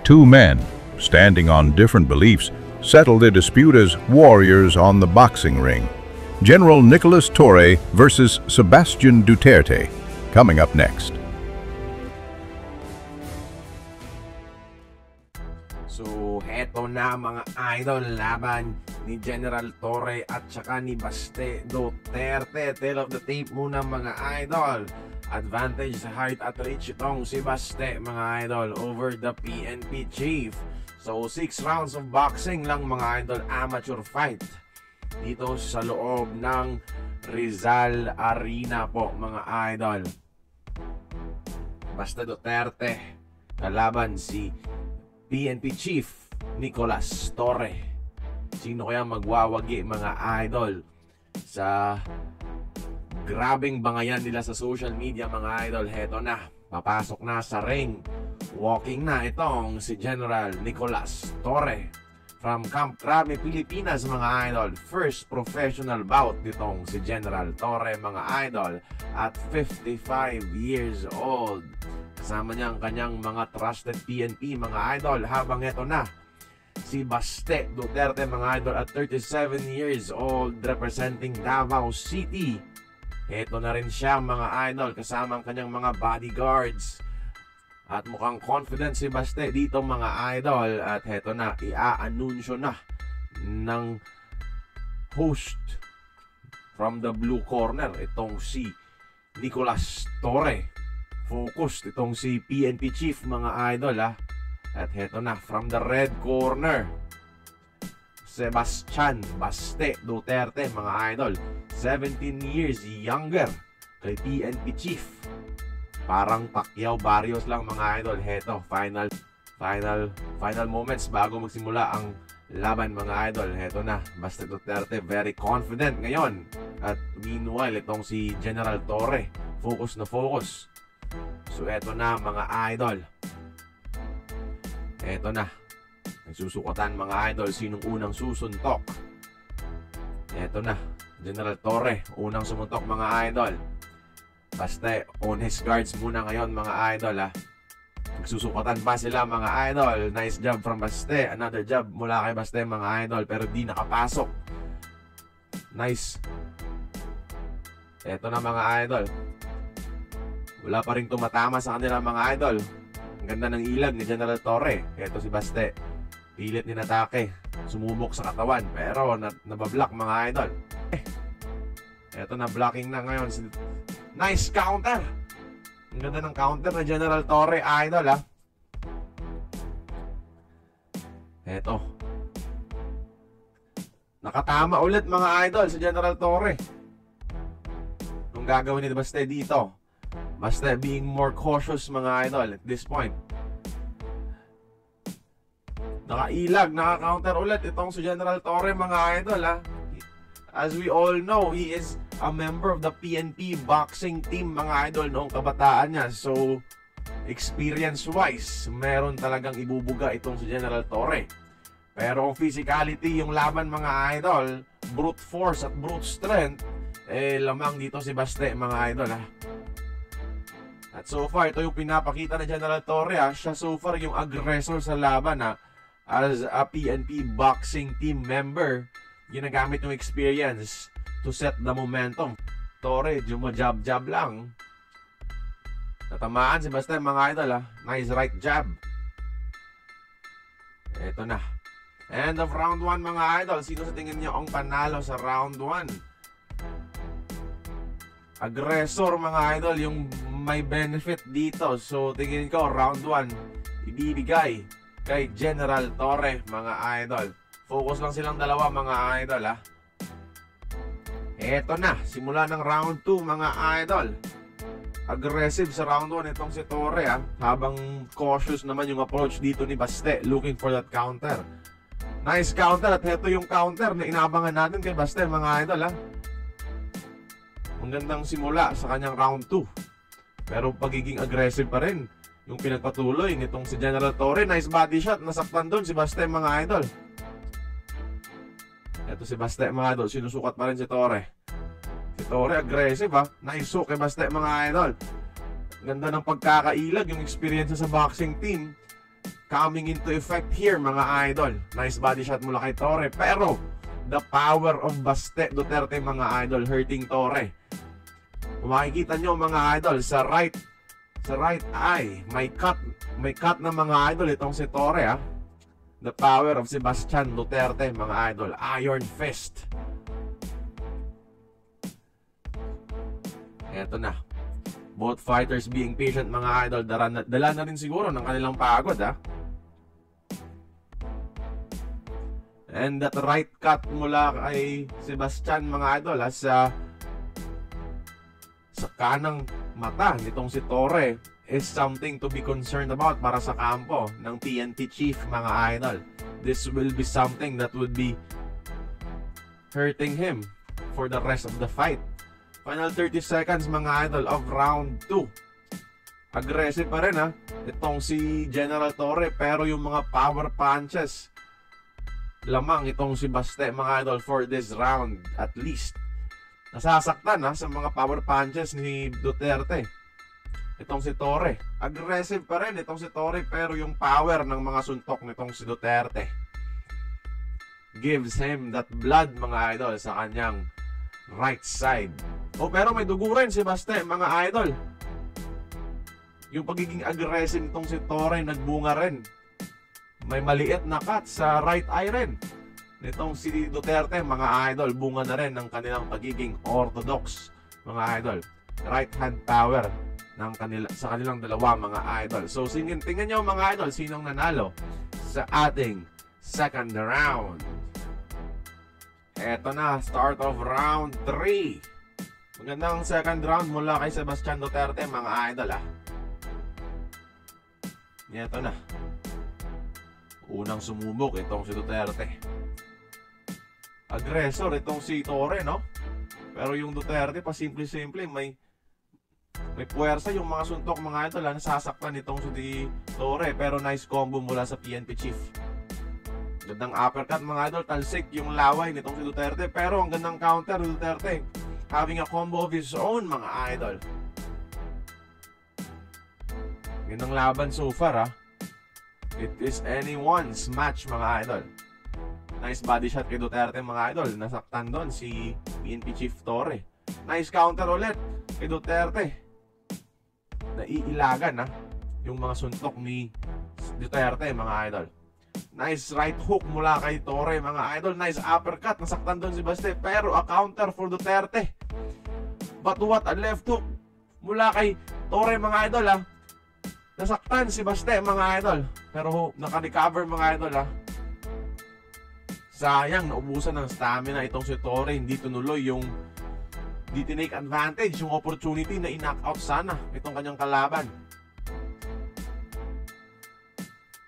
Two men, standing on different beliefs, settle their dispute as warriors on the boxing ring. General Nicolas Torre versus Sebastian Duterte, coming up next. So, heto na mga idol, laban ni General Torre at saka ni Baste Duterte. Tail of the tape muna mga idol. Advantage sa height at reach itong si Baste mga idol over the PNP chief. So 6 rounds of boxing lang mga idol, amateur fight dito sa loob ng Rizal Arena po mga idol. Baste Duterte kalaban si PNP chief Nicolas Torre. Sino kaya magwawagi mga idol sa grabeng bangayan nila sa social media mga idol? Heto na, papasok na sa ring, walking na itong si General Nicolas Torre from Camp Crame, Pilipinas mga idol. First professional bout nitong si General Torre mga idol at 55 years old. Kasama niya ang kanyang mga trusted PNP mga idol, habang ito na si Baste Duterte mga idol at 37 years old representing Davao City. Ito na rin siya mga idol kasama ang kanyang mga bodyguards. At mukhang confident si Baste dito mga idol. At heto na, i-a-anunsyo na ng host from the blue corner itong si Nicolas Torre. Focused itong si PNP chief mga idol ha. At heto na, from the red corner, Sebastian Baste Duterte mga idol, 17 years younger kay PNP chief. Parang Pacquiao Barrios lang mga idol. Heto, final moments bago magsimula ang laban mga idol. Heto na, Baste Duterte very confident ngayon. At meanwhile itong si General Torre focus na focus. So heto na mga idol, heto na, nagsusukatan mga idol sinong unang susuntok. Eto na, General Torre unang sumuntok mga idol. Baste on his guards muna ngayon mga idol ha. Nagsusukatan pa sila mga idol. Nice job from Baste. Another job mula kay Baste mga idol, pero di nakapasok. Nice. Eto na mga idol, wala pa rin tumatama sa kanila mga idol. Ang ganda ng ilag ni General Torre. Eto si Baste, pilit ninatake, sumubok sa katawan, pero nabablock mga idol. Eto na, blocking na ngayon. Nice counter. Ang ganda ng counter na General Torre idol ha. Eto, nakatama ulit mga idol si General Torre. Anong gagawin ni Baste dito? Baste being more cautious mga idol at this point. Nakailag, naka-counter ulit itong si General Torre mga idol ha. As we all know, he is a member of the PNP boxing team mga idol noong kabataan niya. So experience-wise, meron talagang ibubuga itong si General Torre. Pero kung physicality yung laban mga idol, brute force at brute strength, lamang dito si Baste mga idol ha. At so far, ito yung pinapakita ni General Torre ha. Siya so far yung aggressor sa laban ha. As a PNP boxing team member, ginagamit yung experience to set the momentum. Torre, jab-jab lang. Natamaan si Baste mga idol ha. Nice right jab. Eto na, end of round 1 mga idol. Sino sa tingin niyo ang panalo sa round 1? Aggressor mga idol yung may benefit dito. So tingin ko round 1 ibibigay kay General Torre mga idol. Focus lang silang dalawa mga idol ha. Eto na, simula ng round 2 mga idol. Aggressive sa round 1 itong si Torre ha. Habang cautious naman yung approach dito ni Baste, looking for that counter. Nice counter, at heto yung counter na inabangan natin kay Baste mga idol ha. Ang gandang simula sa kanyang round 2, pero pagiging aggressive pa rin yung pinagpatuloy nitong si General Torre. Nice body shot, nasaktan doon si Baste mga idol. Ito si Baste mga idol, sinusukat pa rin si Torre. Si Torre aggressive ha. Nice hook kay Baste mga idol. Ganda ng pagkakailag, yung experience sa boxing team. coming into effect here mga idol. Nice body shot mula kay Torre, pero the power of Duterte mga idol hurting Torre. Kung makikita nyo mga idol, sa right eye, may cut na mga idol itong si Torre ha. The power of Sebastian Duterte mga idol, iron fist. Eto na. Both fighters being patient mga idol. Dala na rin siguro ng kanilang pagod ha. And that right cut mula kay Sebastian mga idol ha, sa kanang mata nitong si Torre is something to be concerned about para sa kampo ng PNP chief mga idol. This will be something that would be hurting him for the rest of the fight. Final 30 seconds mga idol of round 2. Aggressive pa rin ha itong si General Torre, pero yung mga power punches lamang itong si Baste mga idol for this round. At least nasasaktan ha sa mga power punches ni Duterte itong si Torre. Aggressive pa rin itong si Torre, pero yung power ng mga suntok nitong si Duterte gives him that blood mga idol sa kanyang right side. Pero may dugo rin si Baste mga idol. Yung pagiging aggressive nitong si Torre nagbunga rin. May maliit na cut sa right eye rin nitong si Duterte mga idol. Bunga na rin ng kanilang pagiging orthodox mga idol. Right hand power ng sa kanilang dalawa mga idol. So tingnan nyo mga idol, sinong nanalo sa ating second round. Eto na, start of round 3. Magandang second round mula kay Sebastian Duterte mga idol ha. Eto na. Unang sumubok itong si Duterte. Aggressor itong si Torre no? Pero yung Duterte pa simple-simple may puwersa yung mga suntok mga idol ha. Nasasaktan itong si Torre, pero nice combo mula sa PNP chief. Gandang uppercut mga idol, talsik yung laway nitong si Duterte, pero ang gandang counter ni Duterte, having a combo of his own mga idol. Gandang laban so far ha. It is anyone's match mga idol. Nice body shot kay Duterte mga idol, nasaktan doon si PNP chief Torre. Nice counter ulit kay Duterte. Naiilagan ha yung mga suntok ni Duterte mga idol. Nice right hook mula kay Torre mga idol. Nice uppercut, nasaktan doon si Baste, pero a counter for Duterte. But what a left hook mula kay Torre mga idol ha. Nasaktan si Baste mga idol, pero naka-recover mga idol ha. Sayang, naubusan ng stamina itong si Torre. Hindi tinuloy yung tinake advantage, yung opportunity na i-knockout sana itong kanyang kalaban.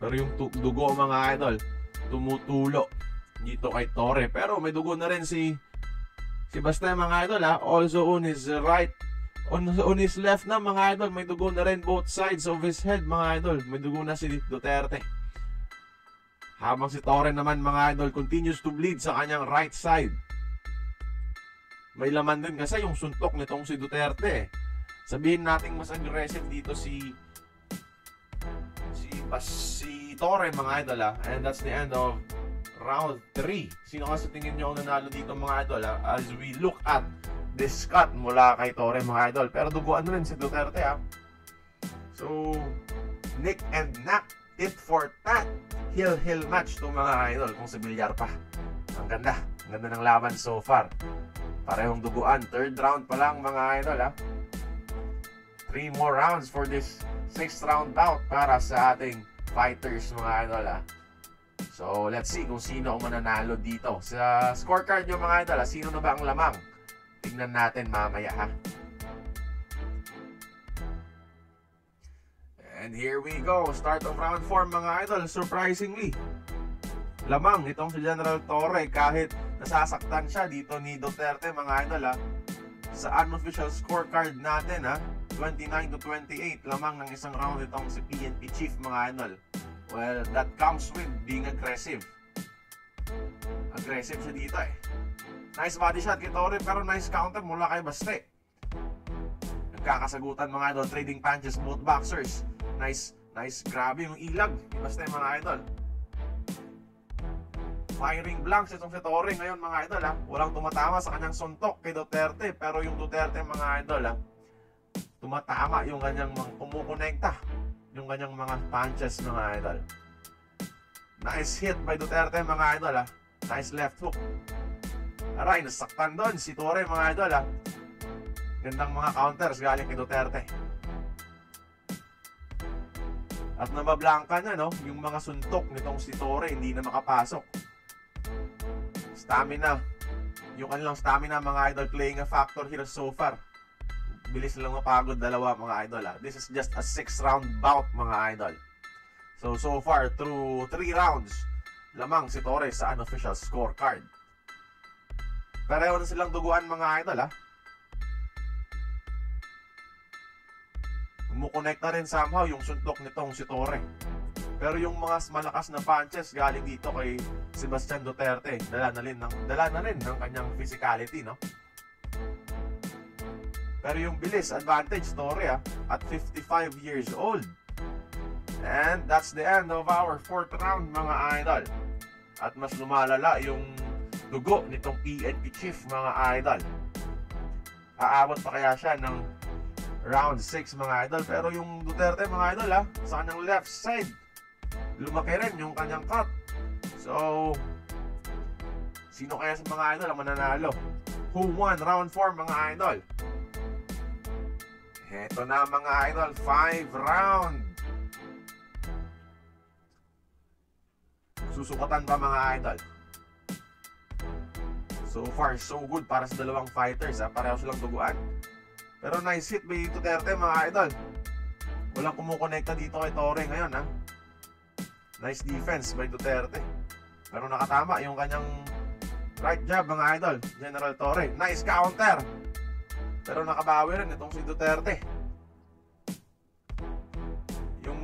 Pero yung dugo mga idol tumutulo dito kay Torre. Pero may dugo na rin si Baste mga idol ha. Also on his right, on his left na mga idol, may dugo na rin both sides of his head mga idol. May dugo na si Duterte. Habang si Torre naman mga idol continues to bleed sa kanyang right side. May laman din kasi yung suntok nitong si Duterte. Sabihin natin mas aggressive dito si Torre mga idol ha. And that's the end of round 3. Sino kasi tingin nyo ang nanalo dito mga idol ha, as we look at this cut mula kay Torre mga idol. Pero duguan rin si Duterte ha. So nick and knock, tit for tat, hill match to mga idol kung sa bilyar pa. Ang ganda ng laban so far. Parehong duguan. Third round pa lang mga idol ha. 3 more rounds for this 6th round bout para sa ating fighters mga idol ha. So let's see kung sino ang mananalo dito. Sa scorecard nyo mga idol ha, sino na ba ang lamang? Tingnan natin mamaya ha. And here we go. Start of round 4 mga idol. Surprisingly, lamang itong si General Torre kahit nasasaktan siya dito ni Duterte mga idol ha. Sa unofficial scorecard natin ha, 29-28 lamang ng isang round itong si PNP chief mga idol. Well, that comes with being aggressive. Aggressive siya dito eh. Nice body shot kay Torre, pero nice counter mula kay Baste. Nagkakasagutan mga idol, trading punches both boxers. Nice Nice, grabe yung ilag. Basta yung mga idol. Firing blanks itong si Torre ngayon mga idol ha. Walang tumatama sa kanyang suntok kay Duterte. Pero yung Duterte mga idol ha, tumatama yung kanyang kumukonekta. Yung kanyang mga punches mga idol. Nice hit by Duterte mga idol ha. Nice left hook. Aray, nasaktan doon si Torre mga idol ha. Gandang mga counters galing kay Duterte. At nabablangka na no, yung mga suntok nitong si Torre hindi na makapasok. Stamina. Yung kanilang stamina mga idol playing a factor here so far. Bilis lang mapagod dalawa mga idol ha. This is just a 6-round bout mga idol. So far through 3 rounds, lamang si Torre sa unofficial scorecard. Pareho na silang duguan mga idol ha. Kumukonekta rin somehow yung suntok nitong si Torre. Pero yung mga malakas na punches galing dito kay Sebastian Duterte, dala na rin ng kanyang physicality, no? Pero yung bilis, advantage Torre at 55 years old. And that's the end of our 4th round mga idol. At mas lumalala yung dugo nitong PNP chief mga idol. Aabot pa kaya siya ng round 6 mga idol. Pero yung Duterte mga idol sa kanyang left side, lumaki rin yung kanyang cut. So sino kaya sa mga idol ang mananalo? Who won round 4 mga idol? Heto na mga idol, 5 round. Susukatan pa mga idol. So far so good para sa dalawang fighters pareho silang duguan. Pero nice hit by Duterte mga idol. Walang kumukonekta dito kay Torre ngayon Nice defense by Duterte. Pero nakatama yung kanyang right jab mga idol, General Torre. Nice counter. Pero nakabawi rin itong si Duterte. Yung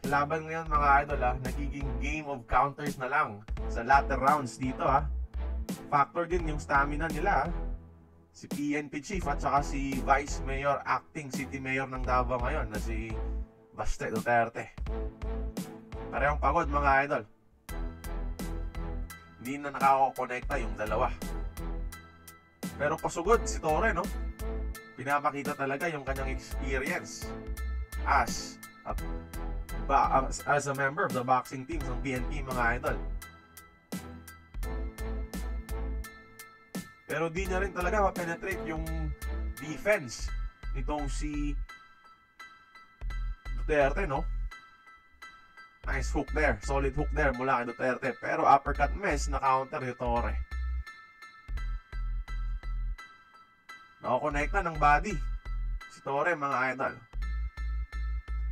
laban ngayon mga idol nagiging game of counters na lang sa latter rounds dito Factor din yung stamina nila Si PNP Chief at saka si Vice Mayor, acting City Mayor ng Davao ngayon na si Baste Duterte. Parehong pagod mga idol. Hindi na nakakakonekta yung dalawa. Pero pasugod si Torre, no? Pinapakita talaga yung kanyang experience as a member of the boxing team ng PNP mga idol. Pero di niya rin talaga ma-penetrate yung defense nitong si Duterte, no? Nice hook there. Solid hook there mula kay Duterte. Pero uppercut miss na counter ni Torre. Nakakonekta ng body si Torre mga idol.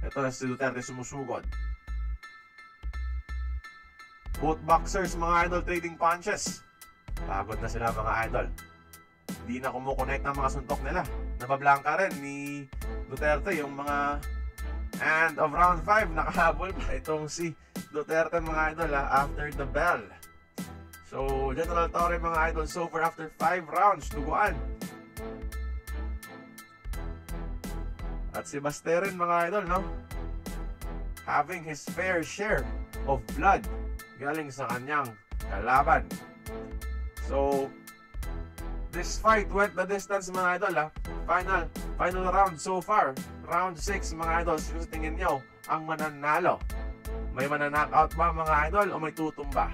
Ito na si Duterte sumusugod. Both boxers mga idol trading punches. Pagod na sila mga idol. Hindi na kumukonect ang mga suntok nila. Nabablangka rin ni Duterte yung mga end of round 5. Nakahabol pa itong si Duterte mga idol after the bell. So General Torre mga idol, so far after 5 rounds, duguan. At si Baste rin mga idol, no? Having his fair share of blood galing sa kanyang kalaban. So, this fight went the distance mga idol Final round so far. Round 6 mga idol. Sa tingin nyo, ang mananalo? May mananockout ba mga idol o may tutumba?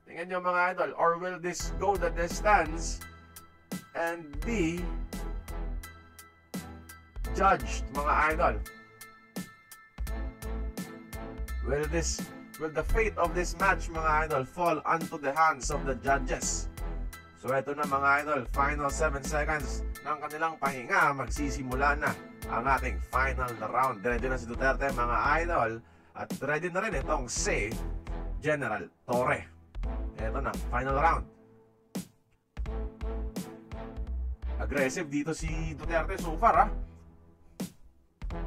Tingnan nyo mga idol. Or will this go the distance and be judged mga idol? Will the fate of this match mga idol fall onto the hands of the judges? So eto na mga idol, final 7 seconds ng kanilang pahinga, magsisimula na ang ating final round. Ready na si Duterte mga idol at ready na rin itong si General Torre. Eto na, final round. Aggressive dito si Duterte so far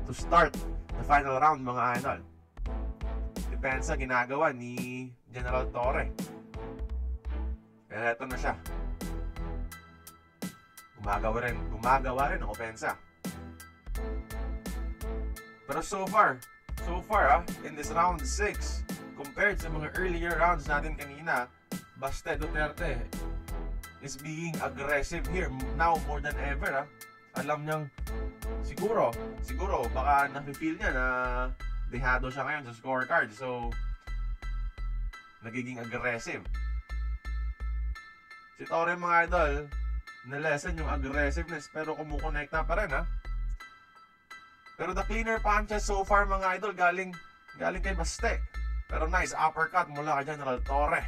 to start the final round mga idol. Depensa ginagawa ni General Torre. Kaya eto na siya. Gumagawa rin ng opensa. Pero so far, So far, in this round 6, compared sa mga earlier rounds natin kanina, Baste Duterte is being aggressive here now more than ever. Alam niyang siguro baka nafe-feel niya na dehado siya ngayon sa scorecard, so nagiging aggressive. Si Torre, mga idol, na-lessen yung aggressiveness pero kumukonekta pa rin, Pero the cleaner punches so far, mga idol, galing kay Baste. Pero nice uppercut mula kay General Torre.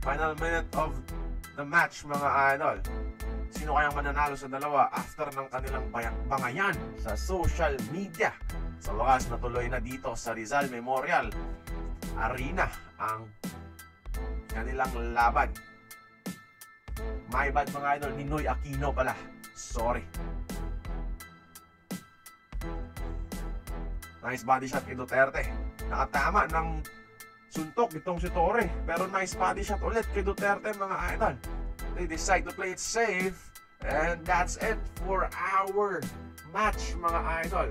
Final minute of the match, mga idol. Sino kayang mananalo sa dalawa after ng kanilang bangayan sa social media? Sa wakas, natuloy na dito sa Rizal Memorial Arena ang kanilang laban. My bad, mga idol, Ninoy Aquino pala. Sorry. Nice body shot kay Duterte. Nakatama ng suntok itong si Torre. Pero nice body shot ulit kay Duterte, mga idol. They decide to play it safe. And that's it for our match, mga idol.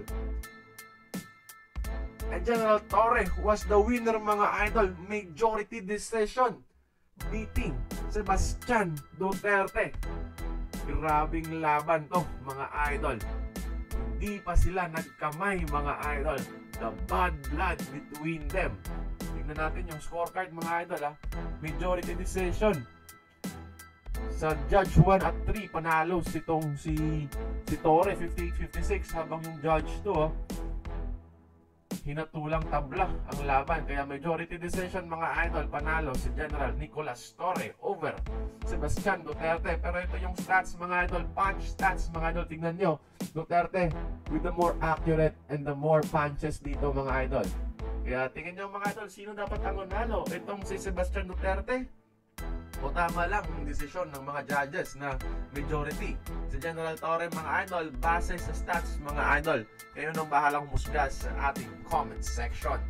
And General Torre was the winner, mga idol. Majority decision, beating Sebastian Duterte. Grabing laban to, mga idol. Hindi pa sila nagkamay, mga idol. The bad blood between them. Tingnan natin yung scorecard, mga idol, Majority decision. Sa judge 1 at 3, panalo si Torre 58-56, habang yung judge 2, hinatulang tabla ang laban. Kaya majority decision, mga idol, panalo si General Nicolas Torre over Sebastian Duterte. Pero ito yung stats, mga idol, punch stats, mga idol, tingnan nyo. Duterte with the more accurate and the more punches dito, mga idol. Kaya tingnan nyo, mga idol, sino dapat ang manalo? Itong si Sebastian Duterte o tama lang ang desisyon ng mga judges na majority si General Torre, mga idol, base sa stats, mga idol? Kayo nang bahalang humusga sa ating comment section.